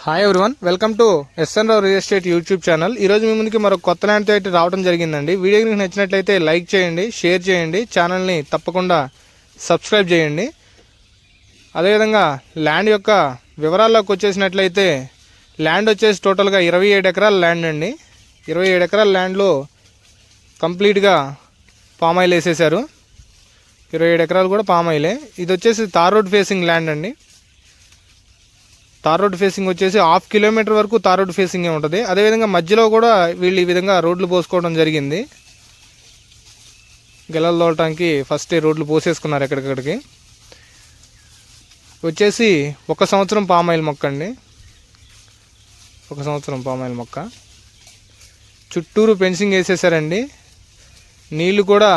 Hi everyone, welcome to SN Rao real estate YouTube channel. ఈరోజు మీ ముందుకి మరొక కొత్త ల్యాండ్తో అయితే రావడం జరిగిందండి. వీడియో మీకు నచ్చినట్లయితే లైక్ చేయండి, షేర్ చేయండి, ఛానల్ని తప్పకుండా సబ్స్క్రైబ్ చేయండి. అదేవిధంగా ల్యాండ్ యొక్క వివరాల్లోకి వచ్చేసినట్లయితే ల్యాండ్ వచ్చేసి టోటల్గా 27 ఎకరాల ల్యాండ్ అండి. 27 ఎకరాల ల్యాండ్లో కంప్లీట్గా పామ్ ఆయిల్ వేసేసారు. 27 ఎకరాలు కూడా పామ్ ఆయిలే. ఇది వచ్చేసి తార్ రోడ్ ఫేసింగ్ ల్యాండ్ అండి. తార్ రోడ్ ఫేసింగ్ వచ్చేసి 1/2 కిలోమీటర్ వరకు తార్ రోడ్ ఫేసింగే ఉంటుంది. అదేవిధంగా మధ్యలో కూడా వీళ్ళు ఈ విధంగా రోడ్లు పోసుకోవడం జరిగింది. గెలలు తోలటానికి ఫస్ట్ రోడ్లు పోసేసుకున్నారు. ఎక్కడికక్కడికి వచ్చేసి 1 సంవత్సరం పామ్ ఆయిల్ మొక్క అండి. 1 సంవత్సరం పామ్ ఆయిల్ మొక్క. చుట్టూరు ఫెన్సింగ్ వేసేసారండి. నీళ్ళు కూడా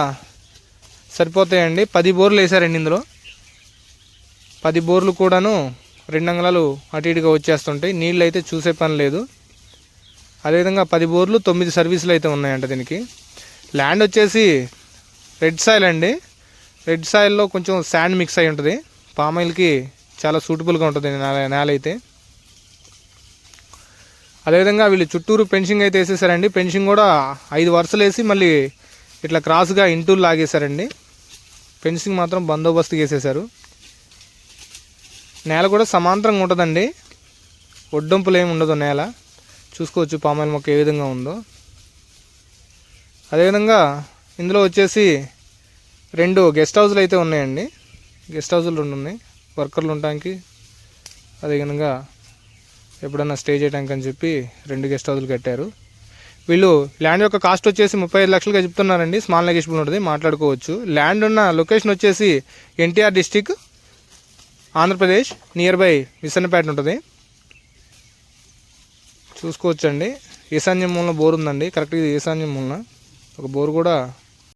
సరిపోతాయండి. 10 బోర్లు వేసారండి. ఇందులో 10 బోర్లు కూడాను 2 అంగుళాలు అటు ఇటుగా వచ్చేస్తుంటాయి. నీళ్ళు అయితే చూసే పని లేదు. అదేవిధంగా 10 బోర్లు 9 సర్వీసులు అయితే ఉన్నాయంట దీనికి. ల్యాండ్ వచ్చేసి రెడ్ సాయిల్ అండి. రెడ్ సాయిల్లో కొంచెం శాండ్ మిక్స్ అయి ఉంటుంది. పామ్ ఆయిల్కి చాలా సూటబుల్గా ఉంటుంది నేల అయితే. అదేవిధంగా వీళ్ళు చుట్టూరు ఫెన్సింగ్ అయితే వేసేసారండి. ఫెన్సింగ్ కూడా 5 వరుసలు వేసి మళ్ళీ ఇట్లా క్రాస్గా ఇంటూలు లాగేశారండి. ఫెన్సింగ్ మాత్రం బందోబస్తుగా వేసేసారు. నేల కూడా సమాంతరంగా ఉంటుందండి. ఒడ్డంపులు ఏమి ఉండదు. నేల చూసుకోవచ్చు పామ్ ఆయిల్ మొక్క ఏ విధంగా ఉందో. అదేవిధంగా ఇందులో వచ్చేసి 2 గెస్ట్ హౌస్లు అయితే ఉన్నాయండి. గెస్ట్ హౌస్లు 2 ఉన్నాయి వర్కర్లు ఉండటానికి. అదేవిధంగా ఎప్పుడన్నా స్టే చేయడానికి అని చెప్పి 2 గెస్ట్ హౌస్లు కట్టారు. వీళ్ళు ల్యాండ్ యొక్క కాస్ట్ వచ్చేసి 35 లక్షలుగా చెప్తున్నారండి. స్మాల్ నెగోషియబుల్ ఉంటుంది, మాట్లాడుకోవచ్చు. ల్యాండ్ ఉన్న లొకేషన్ వచ్చేసి NTR district, Andhra Pradesh, near by Visannapeta ఉంటుంది. చూసుకోవచ్చండి. ఈశాన్యం మూలన బోర్ ఉందండి. కరెక్ట్గా ఈశాన్యం మూలన ఒక బోర్ కూడా